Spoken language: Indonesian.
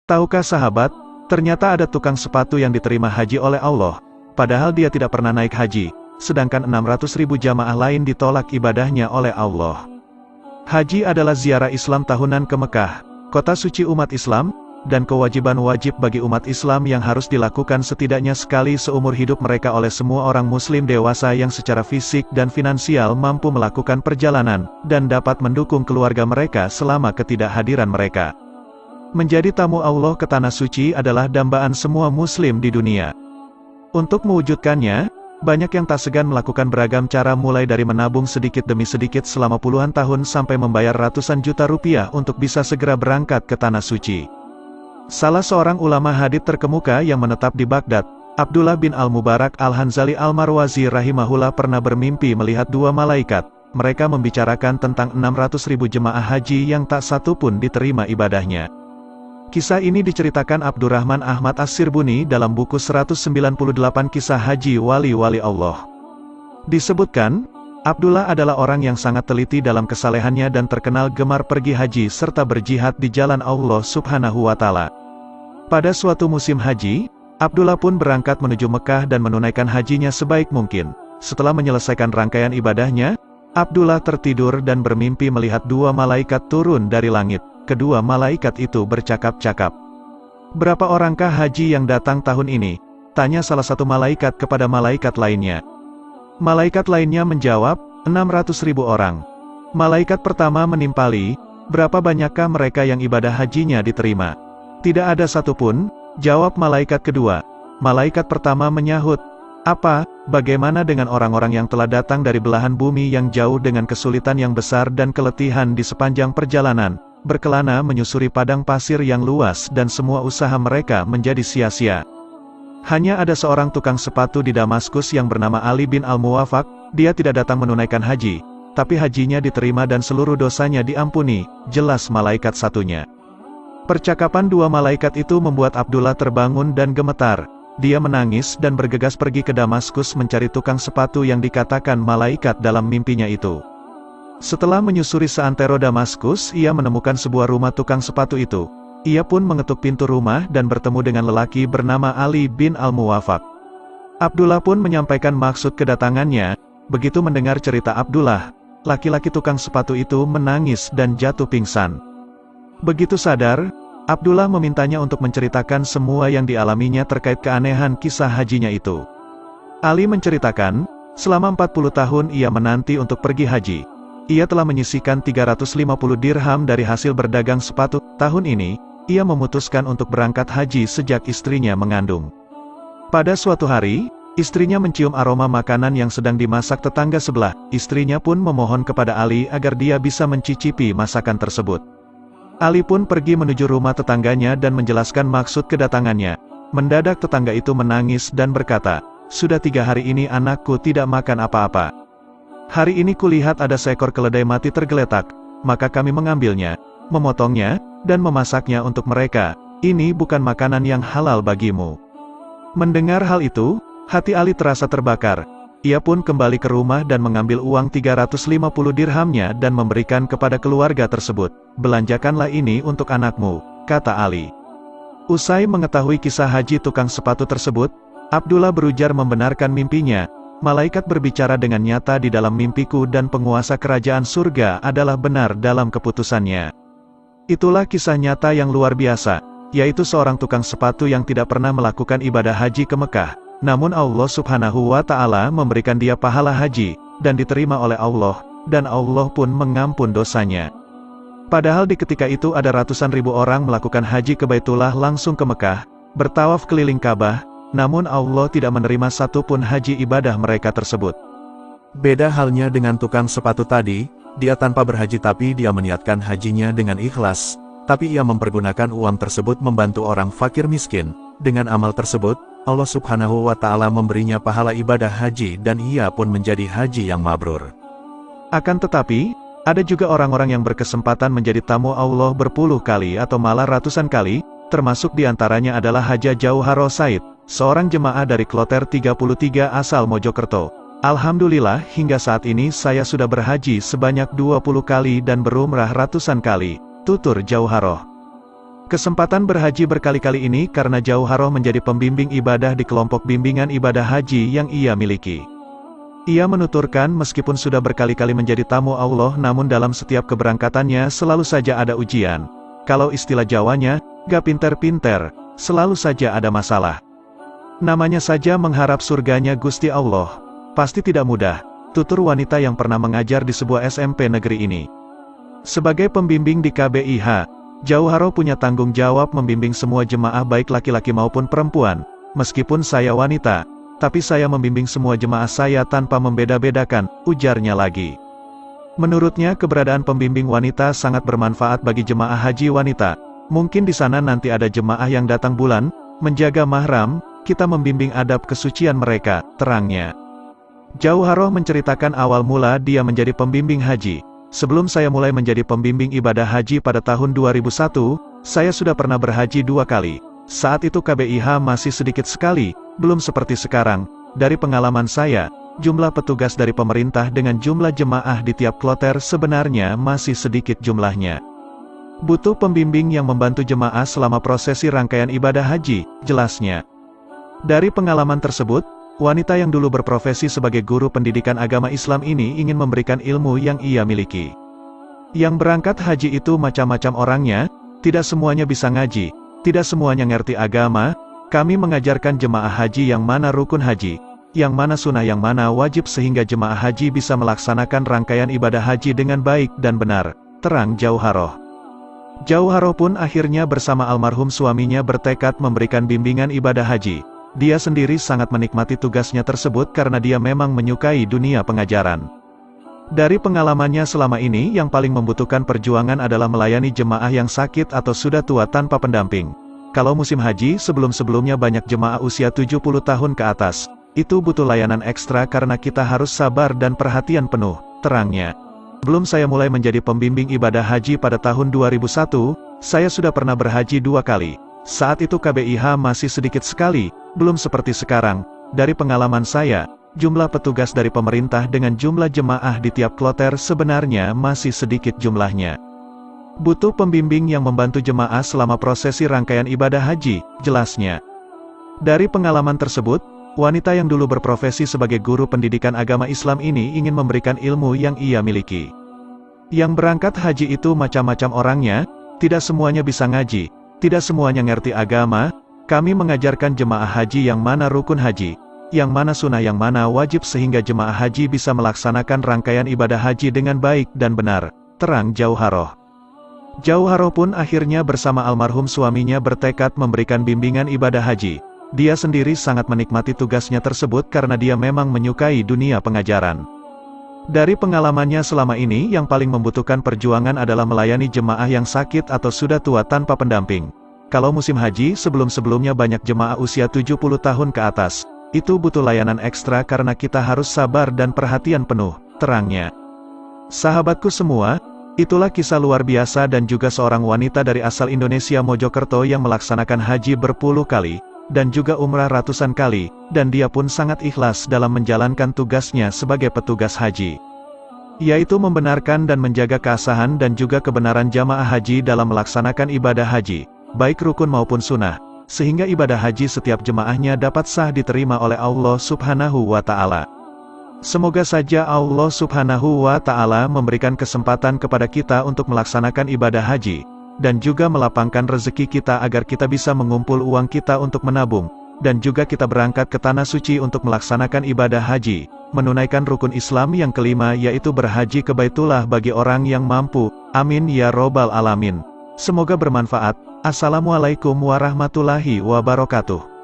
Tahukah sahabat, ternyata ada tukang sepatu yang diterima haji oleh Allah, padahal dia tidak pernah naik haji, sedangkan 600.000 jamaah lain ditolak ibadahnya oleh Allah. Haji adalah ziarah Islam tahunan ke Mekah, kota suci umat Islam, dan kewajiban wajib bagi umat Islam yang harus dilakukan setidaknya sekali seumur hidup mereka oleh semua orang muslim dewasa yang secara fisik dan finansial mampu melakukan perjalanan, dan dapat mendukung keluarga mereka selama ketidakhadiran mereka. Menjadi tamu Allah ke Tanah Suci adalah dambaan semua muslim di dunia. Untuk mewujudkannya, banyak yang tak segan melakukan beragam cara mulai dari menabung sedikit demi sedikit selama puluhan tahun sampai membayar ratusan juta rupiah untuk bisa segera berangkat ke Tanah Suci. Salah seorang ulama hadits terkemuka yang menetap di Baghdad, Abdullah bin Al-Mubarak Al-Hanzali Al-Marwazi rahimahullah pernah bermimpi melihat dua malaikat. Mereka membicarakan tentang 600.000 jemaah haji yang tak satu pun diterima ibadahnya. Kisah ini diceritakan Abdurrahman Ahmad As-Sirbuni dalam buku 198 Kisah Haji Wali-Wali Allah. Disebutkan, Abdullah adalah orang yang sangat teliti dalam kesalehannya dan terkenal gemar pergi haji serta berjihad di jalan Allah Subhanahu wa Ta'ala. Pada suatu musim haji, Abdullah pun berangkat menuju Mekah dan menunaikan hajinya sebaik mungkin. Setelah menyelesaikan rangkaian ibadahnya, Abdullah tertidur dan bermimpi melihat dua malaikat turun dari langit. Kedua malaikat itu bercakap-cakap. "Berapa orangkah haji yang datang tahun ini?" tanya salah satu malaikat kepada malaikat lainnya. Malaikat lainnya menjawab, 600.000 orang. Malaikat pertama menimpali, "Berapa banyakkah mereka yang ibadah hajinya diterima?" "Tidak ada satupun," jawab malaikat kedua. Malaikat pertama menyahut, "Apa, bagaimana dengan orang-orang yang telah datang dari belahan bumi yang jauh dengan kesulitan yang besar dan keletihan di sepanjang perjalanan, berkelana menyusuri padang pasir yang luas dan semua usaha mereka menjadi sia-sia. Hanya ada seorang tukang sepatu di Damaskus yang bernama Ali bin Al-Muwafaq, dia tidak datang menunaikan haji, tapi hajinya diterima dan seluruh dosanya diampuni," jelas malaikat satunya. Percakapan dua malaikat itu membuat Abdullah terbangun dan gemetar. Dia menangis dan bergegas pergi ke Damaskus mencari tukang sepatu yang dikatakan malaikat dalam mimpinya itu. Setelah menyusuri seantero Damaskus, ia menemukan sebuah rumah tukang sepatu itu. Ia pun mengetuk pintu rumah dan bertemu dengan lelaki bernama Ali bin Al-Muwafaq. Abdullah pun menyampaikan maksud kedatangannya. Begitu mendengar cerita Abdullah, laki-laki tukang sepatu itu menangis dan jatuh pingsan. Begitu sadar, Abdullah memintanya untuk menceritakan semua yang dialaminya terkait keanehan kisah hajinya itu. Ali menceritakan, selama 40 tahun ia menanti untuk pergi haji. Ia telah menyisihkan 350 dirham dari hasil berdagang sepatu. Tahun ini, ia memutuskan untuk berangkat haji sejak istrinya mengandung. Pada suatu hari, istrinya mencium aroma makanan yang sedang dimasak tetangga sebelah. Istrinya pun memohon kepada Ali agar dia bisa mencicipi masakan tersebut. Ali pun pergi menuju rumah tetangganya dan menjelaskan maksud kedatangannya. Mendadak tetangga itu menangis dan berkata, "Sudah 3 hari ini anakku tidak makan apa-apa. Hari ini kulihat ada seekor keledai mati tergeletak, maka kami mengambilnya, memotongnya, dan memasaknya untuk mereka. Ini bukan makanan yang halal bagimu." Mendengar hal itu, hati Ali terasa terbakar. Ia pun kembali ke rumah dan mengambil uang 350 dirhamnya dan memberikan kepada keluarga tersebut. "Belanjakanlah ini untuk anakmu," kata Ali. Usai mengetahui kisah haji tukang sepatu tersebut, Abdullah berujar membenarkan mimpinya. "Malaikat berbicara dengan nyata di dalam mimpiku dan penguasa kerajaan surga adalah benar dalam keputusannya." Itulah kisah nyata yang luar biasa, yaitu seorang tukang sepatu yang tidak pernah melakukan ibadah haji ke Mekah. Namun Allah Subhanahu wa Ta'ala memberikan dia pahala haji, dan diterima oleh Allah, dan Allah pun mengampun dosanya. Padahal di ketika itu ada ratusan ribu orang melakukan haji ke Baitullah langsung ke Mekah, bertawaf keliling Ka'bah, namun Allah tidak menerima satupun haji ibadah mereka tersebut. Beda halnya dengan tukang sepatu tadi, dia tanpa berhaji tapi dia meniatkan hajinya dengan ikhlas, tapi ia mempergunakan uang tersebut membantu orang fakir miskin. Dengan amal tersebut, Allah Subhanahu wa Ta'ala memberinya pahala ibadah haji dan ia pun menjadi haji yang mabrur. Akan tetapi, ada juga orang-orang yang berkesempatan menjadi tamu Allah berpuluh kali atau malah ratusan kali, termasuk diantaranya adalah Haja Jauharo Said, seorang jemaah dari Kloter 33 asal Mojokerto. "Alhamdulillah hingga saat ini saya sudah berhaji sebanyak 20 kali dan berumrah ratusan kali," tutur Jauharoh. Kesempatan berhaji berkali-kali ini karena Jauharoh menjadi pembimbing ibadah di kelompok bimbingan ibadah haji yang ia miliki. Ia menuturkan meskipun sudah berkali-kali menjadi tamu Allah namun dalam setiap keberangkatannya selalu saja ada ujian. Kalau istilah Jawanya, gak pinter-pinter, selalu saja ada masalah. Namanya saja mengharap surganya Gusti Allah. Pasti tidak mudah, tutur wanita yang pernah mengajar di sebuah SMP negeri ini. Sebagai pembimbing di KBIH, Jauharoh punya tanggung jawab membimbing semua jemaah baik laki-laki maupun perempuan. Meskipun saya wanita, tapi saya membimbing semua jemaah saya tanpa membeda-bedakan, ujarnya lagi. Menurutnya keberadaan pembimbing wanita sangat bermanfaat bagi jemaah haji wanita. Mungkin di sana nanti ada jemaah yang datang bulan, menjaga mahram, kita membimbing adab kesucian mereka, terangnya. Jauharoh menceritakan awal mula dia menjadi pembimbing haji. Sebelum saya mulai menjadi pembimbing ibadah haji pada tahun 2001, saya sudah pernah berhaji 2 kali. Saat itu KBIH masih sedikit sekali, belum seperti sekarang. Dari pengalaman saya, jumlah petugas dari pemerintah dengan jumlah jemaah di tiap kloter sebenarnya masih sedikit jumlahnya. Butuh pembimbing yang membantu jemaah selama prosesi rangkaian ibadah haji, jelasnya. Dari pengalaman tersebut, wanita yang dulu berprofesi sebagai guru pendidikan agama Islam ini ingin memberikan ilmu yang ia miliki. Yang berangkat haji itu macam-macam orangnya, tidak semuanya bisa ngaji, tidak semuanya ngerti agama. Kami mengajarkan jemaah haji yang mana rukun haji, yang mana sunnah, yang mana wajib sehingga jemaah haji bisa melaksanakan rangkaian ibadah haji dengan baik dan benar, terang Jauharoh. Jauharoh pun akhirnya bersama almarhum suaminya bertekad memberikan bimbingan ibadah haji. Dia sendiri sangat menikmati tugasnya tersebut karena dia memang menyukai dunia pengajaran. Dari pengalamannya selama ini yang paling membutuhkan perjuangan adalah melayani jemaah yang sakit atau sudah tua tanpa pendamping. Kalau musim haji sebelum-sebelumnya banyak jemaah usia 70 tahun ke atas, itu butuh layanan ekstra karena kita harus sabar dan perhatian penuh, terangnya. Belum saya mulai menjadi pembimbing ibadah haji pada tahun 2001, saya sudah pernah berhaji 2 kali. Saat itu KBIH masih sedikit sekali, belum seperti sekarang. Dari pengalaman saya, jumlah petugas dari pemerintah dengan jumlah jemaah di tiap kloter sebenarnya masih sedikit jumlahnya. Butuh pembimbing yang membantu jemaah selama prosesi rangkaian ibadah haji, jelasnya. Dari pengalaman tersebut, wanita yang dulu berprofesi sebagai guru pendidikan agama Islam ini ingin memberikan ilmu yang ia miliki. Yang berangkat haji itu macam-macam orangnya, tidak semuanya bisa ngaji, tidak semuanya ngerti agama. Kami mengajarkan jemaah haji yang mana rukun haji, yang mana sunnah, yang mana wajib sehingga jemaah haji bisa melaksanakan rangkaian ibadah haji dengan baik dan benar, terang Jauharoh. Jauharoh pun akhirnya bersama almarhum suaminya bertekad memberikan bimbingan ibadah haji. Dia sendiri sangat menikmati tugasnya tersebut karena dia memang menyukai dunia pengajaran. Dari pengalamannya selama ini yang paling membutuhkan perjuangan adalah melayani jemaah yang sakit atau sudah tua tanpa pendamping. Kalau musim haji sebelum-sebelumnya banyak jemaah usia 70 tahun ke atas, itu butuh layanan ekstra karena kita harus sabar dan perhatian penuh, terangnya. Sahabatku semua, itulah kisah luar biasa dan juga seorang wanita dari asal Indonesia Mojokerto yang melaksanakan haji berpuluh kali, dan juga umrah ratusan kali, dan dia pun sangat ikhlas dalam menjalankan tugasnya sebagai petugas haji. Yaitu membenarkan dan menjaga keabsahan dan juga kebenaran jamaah haji dalam melaksanakan ibadah haji, baik rukun maupun sunnah, sehingga ibadah haji setiap jemaahnya dapat sah diterima oleh Allah Subhanahu wa Ta'ala. Semoga saja Allah Subhanahu wa Ta'ala memberikan kesempatan kepada kita untuk melaksanakan ibadah haji, dan juga melapangkan rezeki kita agar kita bisa mengumpul uang kita untuk menabung, dan juga kita berangkat ke tanah suci untuk melaksanakan ibadah haji, menunaikan rukun Islam yang kelima yaitu berhaji ke Baitullah bagi orang yang mampu. Amin ya robbal alamin. Semoga bermanfaat. Assalamualaikum warahmatullahi wabarakatuh.